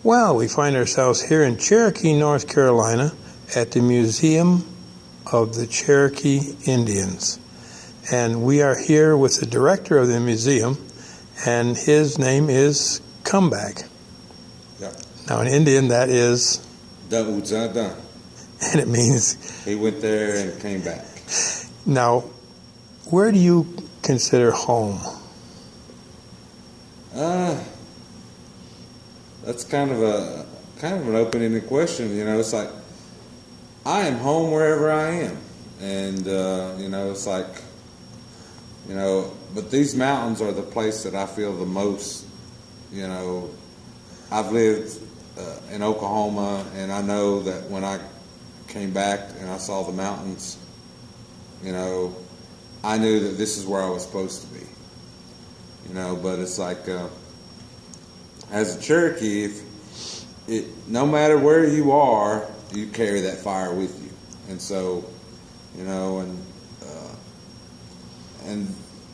Well, we find ourselves here in Cherokee, North Carolina, at the Museum of the Cherokee Indians. And we are here with the director of the museum, and his name is Comeback. Yeah. Now, in Indian, that is... Da'udzada. And it means... He went there and came back. Now, where do you consider home? That's kind of an open-ended question. You know, it's like I am home wherever I am, and you know, it's like, you know, but these mountains are the place that I feel the most. You know, I've lived in Oklahoma, and I know that when I came back and I saw the mountains, you know, I knew that this is where I was supposed to be. You know, but it's like, as a Cherokee, no matter where you are, you carry that fire with you. And so, you know, and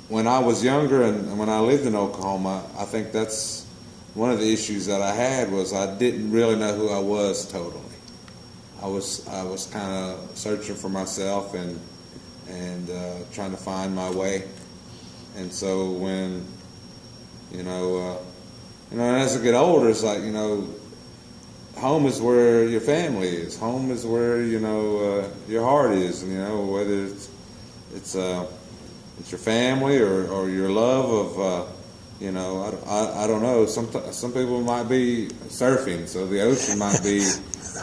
when I was younger and when I lived in Oklahoma, I think that's one of the issues that I had was I didn't really know who I was totally. I was kind of searching for myself and trying to find my way. And so when, you know, and as I get older, it's like, you know, home is where your family is. Home is where, you know, your heart is. And, you know, whether it's your family or your love of, you know, I don't know. Some people might be surfing, so the ocean might be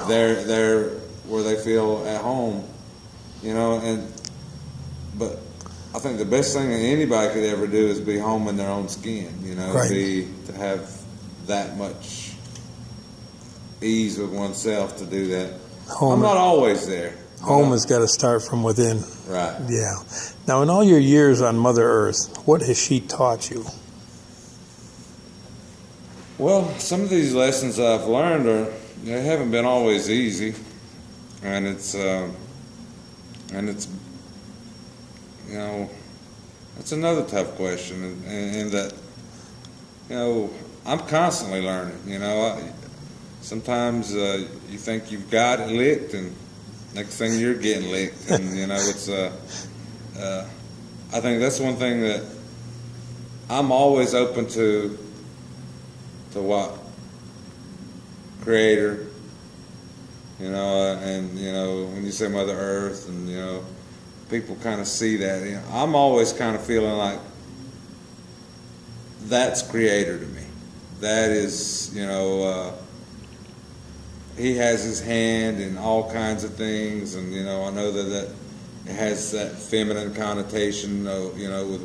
there where they feel at home, you know. But I think the best thing that anybody could ever do is be home in their own skin, you know, right. to have that much ease with oneself to do that. I'm not always there. Home has got to start from within. Right. Yeah. Now, in all your years on Mother Earth, what has she taught you? Well, some of these lessons I've learned they haven't been always easy, and it's you know, that's another tough question, and that, you know, I'm constantly learning. You know, sometimes you think you've got it licked, and next thing you're getting licked, and you know, it's I think that's one thing that I'm always open to what Creator, you know, and you know, when you say Mother Earth, and you know, people kind of see that. You know, I'm always kind of feeling like that's Creator to me. That is, you know, He has His hand in all kinds of things, and you know, I know that it has that feminine connotation, you know, with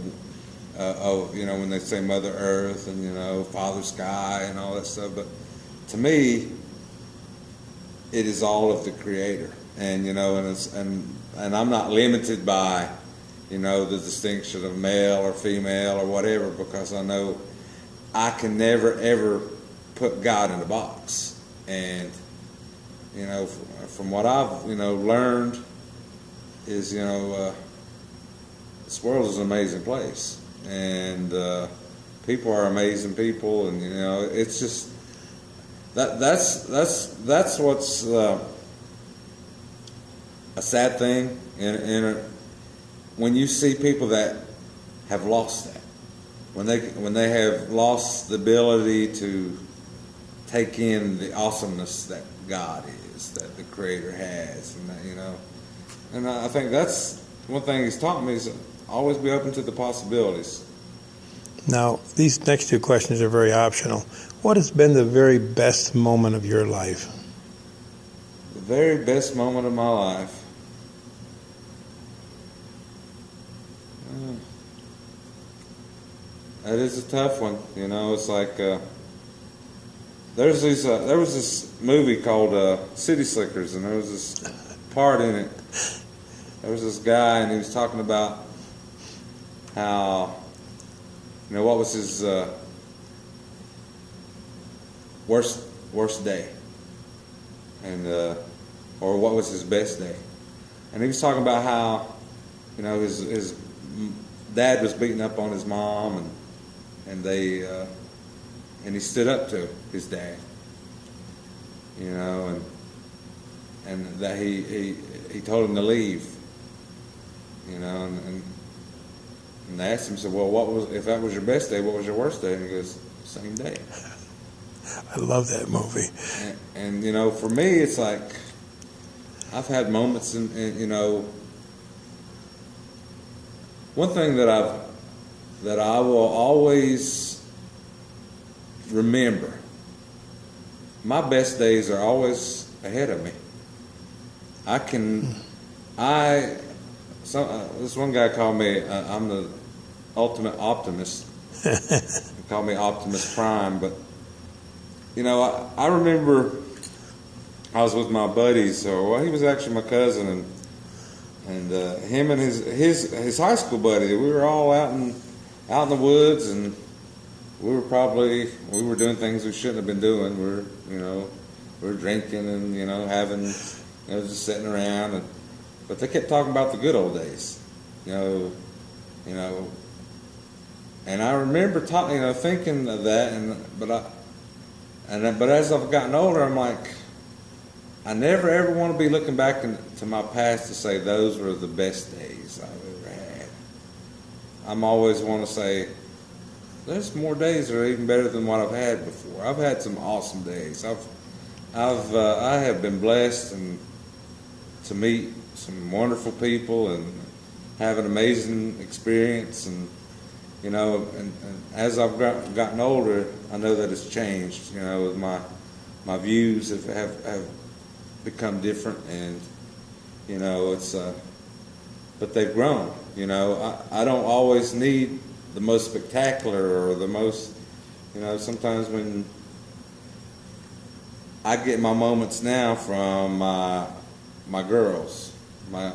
you know, when they say Mother Earth and you know, Father Sky and all that stuff. But to me, it is all of the Creator, and you know, and I'm not limited by, you know, the distinction of male or female or whatever, because I know I can never ever put God in a box. And you know, from what I've, you know, learned is, you know, this world is an amazing place, and people are amazing people, and you know, it's just that's what's a sad thing when you see people that have lost that, when they have lost the ability to take in the awesomeness that God is, that the Creator has, and that, you know, and I think that's one thing He's taught me is always be open to the possibilities. Now, these next two questions are very optional. What has been the very best moment of your life? The very best moment of my life? That is a tough one. You know, it's like there was this movie called City Slickers, and there was this part in it. There was this guy, and he was talking about how, you know, what was his worst day, and or what was his best day, and he was talking about how, you know, his dad was beating up on his mom, and he stood up to his dad, you know, and that he told him to leave, you know, and I asked him, said, well, if that was your best day, what was your worst day? And he goes, same day. I love that movie. And you know, for me, it's like I've had moments, and you know, one thing that I will always remember. My best days are always ahead of me. This one guy called me, I'm the ultimate optimist. He called me Optimus Prime, but you know, I remember I was with my buddies, or he was actually my cousin, and him and his high school buddy. We were all out in the woods, and we were doing things we shouldn't have been doing. We were drinking and having, just sitting around, but they kept talking about the good old days, and I remember thinking of that, but as I've gotten older, I'm like, I never ever want to be looking back to my past to say those were the best days I've ever had. I'm always want to say there's more days that are even better than what I've had before. I've had some awesome days. I have been blessed and to meet some wonderful people and have an amazing experience, and and as I've gotten older, I know that it's changed. My views have become different, and it's but they've grown. I don't always need the most spectacular or the most, sometimes when I get my moments now from my girls, my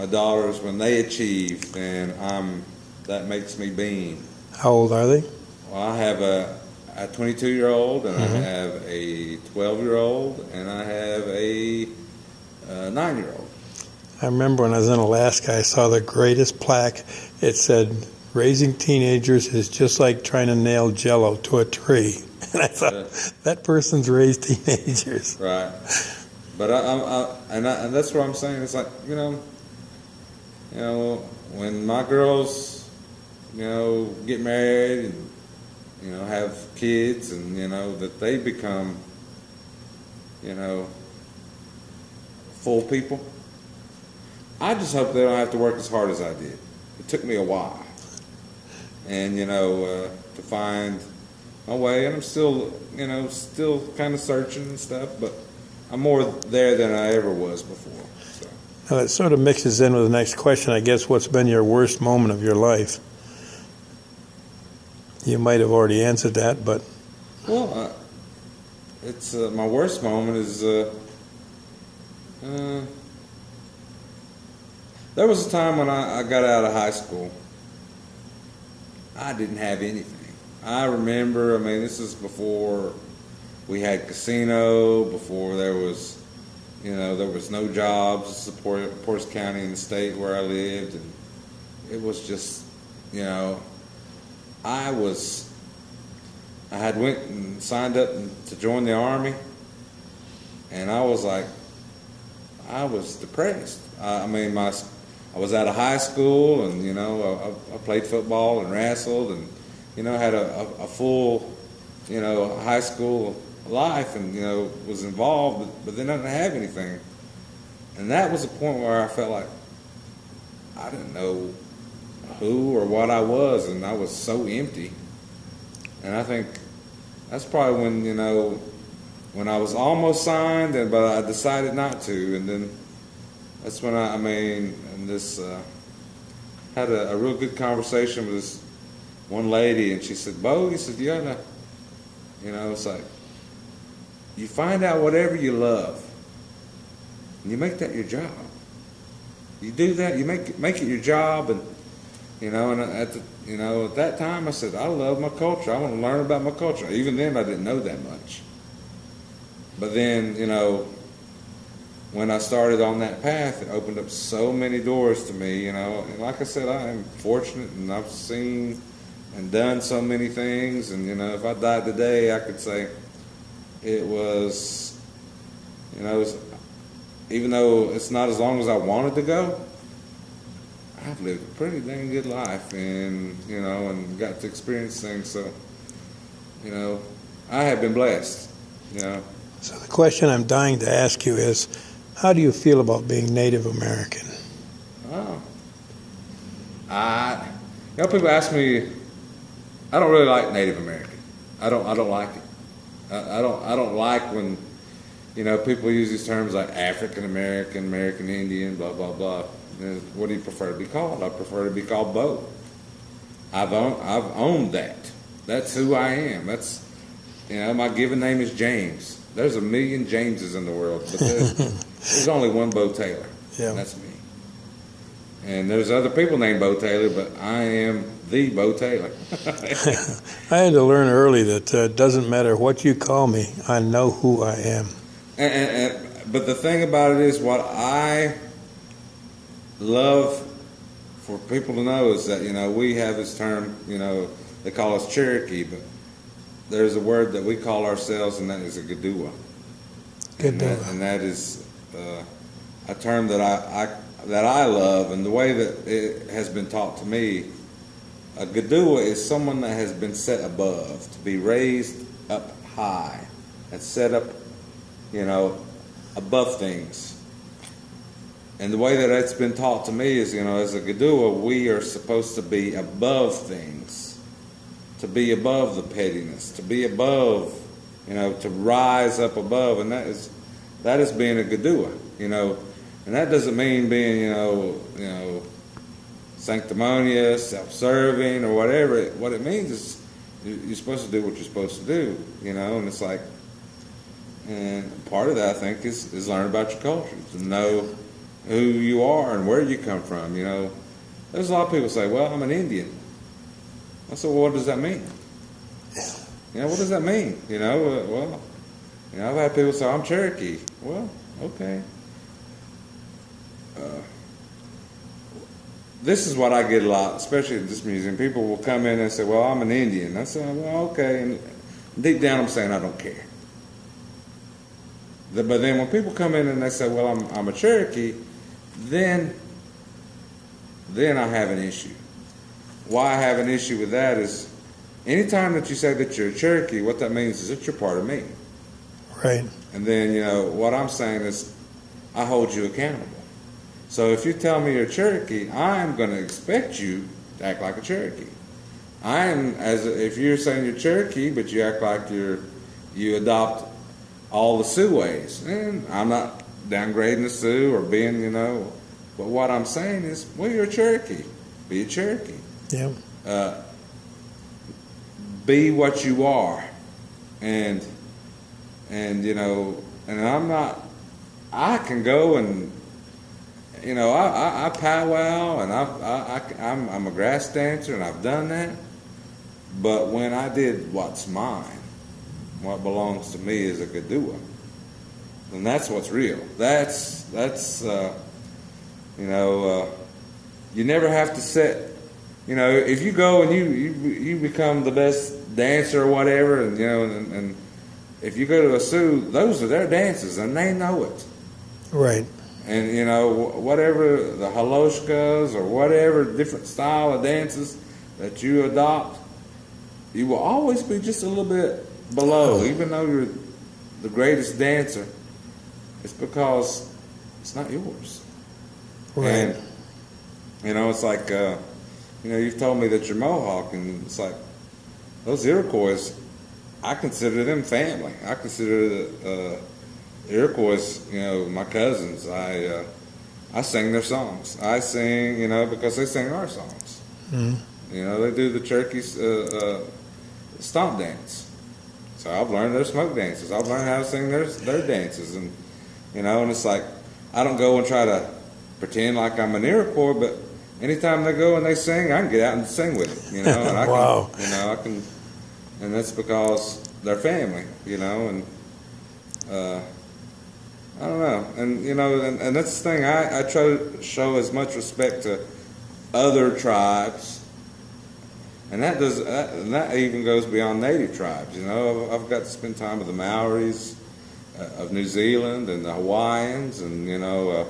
daughters, when they achieve, then that makes me beam. How old are they? Well, I have a 22-year-old, and I have a 12-year-old, and I have a 9-year-old. I remember when I was in Alaska, I saw the greatest plaque. It said, "Raising teenagers is just like trying to nail Jell-O to a tree." And I thought, that person's raised teenagers. Right. But and that's what I'm saying. It's like, when my girls, get married and, have kids, and, that they become, full people. I just hope they don't have to work as hard as I did. It took me a while. And, to find my way, and I'm still kind of searching and stuff, but I'm more there than I ever was before. So. Now, that sort of mixes in with the next question, I guess. What's been your worst moment of your life? You might have already answered that, but... Well, it's my worst moment is... there was a time when I got out of high school. I didn't have anything. I remember, this is before we had casino, before there was, there was no jobs in Portis County in the state where I lived, and it was just, I had went and signed up to join the Army, and I was like, I was depressed. I was out of high school, and I played football and wrestled, and had a full high school life, and was involved, but then I didn't have anything, and that was a point where I felt like I didn't know who or what I was, and I was so empty. And I think that's probably when when I was almost signed, but I decided not to, and then that's when had a real good conversation with this one lady, and she said, "Bo," he said, it's like, you find out whatever you love, and you make that your job. You do that, you make it your job, and and at that time I said, I love my culture. I want to learn about my culture. Even then, I didn't know that much. But then, when I started on that path, it opened up so many doors to me, and like I said, I am fortunate, and I've seen and done so many things, and if I died today, I could say it was, you know, even though it's not as long as I wanted to go, I've lived a pretty dang good life, and you know, and got to experience things. So, you know, I have been blessed. You know. So the question I'm dying to ask you is, how do you feel about being Native American? Oh, you know, people ask me. I don't really like Native American. I don't like it. I don't like when, you know, people use these terms like African American, American Indian, blah blah blah. And what do you prefer to be called? I prefer to be called both. I've owned that. That's who I am. That's, you know, my given name is James. There's a million Jameses in the world, but there's only one Bo Taylor. Yeah. And that's me. And there's other people named Bo Taylor, but I am the Bo Taylor. I had to learn early that it doesn't matter what you call me, I know who I am. But the thing about it is, what I love for people to know is that, you know, we have this term, you know, they call us Cherokee, but there's a word that we call ourselves, and that is a Gadua. And that is a term that I love, and the way that it has been taught to me. A Gadua is someone that has been set above, to be raised up high, and set up, you know, above things. And the way that it's been taught to me is, you know, as a Gadua, we are supposed to be above things, to be above the pettiness, to be above, you know, to rise up above, and that is being a Gadua, you know. And that doesn't mean being, you know, sanctimonious, self-serving, or whatever. What it means is you're supposed to do what you're supposed to do, you know. And it's like, and part of that, I think, is learn about your culture, to know who you are and where you come from, you know. There's a lot of people say, well, I'm an Indian. I said, well, what does that mean? You know, what does that mean? You know, well, you know, I've had people say, I'm Cherokee. Well, okay. This is what I get a lot, especially at this museum. People will come in and say, well, I'm an Indian. I say, well, okay. And deep down I'm saying I don't care. But then when people come in and they say, well, I'm a Cherokee, then I have an issue. Why I have an issue with that is, anytime that you say that you're a Cherokee, what that means is that you're part of me. Right. And then, you know, what I'm saying is I hold you accountable. So if you tell me you're a Cherokee, I'm going to expect you to act like a Cherokee. If you're saying you're Cherokee, but you act like you adopt all the Sioux ways, and I'm not downgrading the Sioux or being, you know, but what I'm saying is, well, you're a Cherokee. Be a Cherokee. Yeah. Be what you are, and you know, and I can go and, you know, I powwow, and I'm a grass dancer, and I've done that. But when I did what's mine, what belongs to me is a Gadua, and that's what's real. That's you know, you never have to set. You know, if you go and you become the best dancer or whatever, and you know, and if you go to a Sioux, those are their dances, and they know it. Right. And, you know, whatever the haloshkas or whatever different style of dances that you adopt, you will always be just a little bit below. Even though you're the greatest dancer, it's because it's not yours. Right. And, you know, it's like, you know, you've told me that you're Mohawk, and it's like, those Iroquois, I consider them family. I consider the Iroquois, you know, my cousins. I sing their songs. I sing, you know, because they sing our songs. Mm-hmm. You know, they do the Cherokee stomp dance. So I've learned their smoke dances. I've learned how to sing their dances, and you know, and it's like I don't go and try to pretend like I'm an Iroquois, but anytime they go and they sing, I can get out and sing with them. You know, and I wow. can, you know, I can, and that's because they're family. You know, and I don't know, and you know, and that's the thing. I try to show as much respect to other tribes And that even goes beyond native tribes. You know, I've got to spend time with the Maoris of New Zealand and the Hawaiians, and no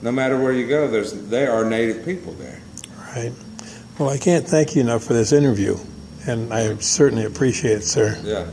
matter where you go, there are native people there. Right. Well, I can't thank you enough for this interview, and I certainly appreciate it, sir. Yeah.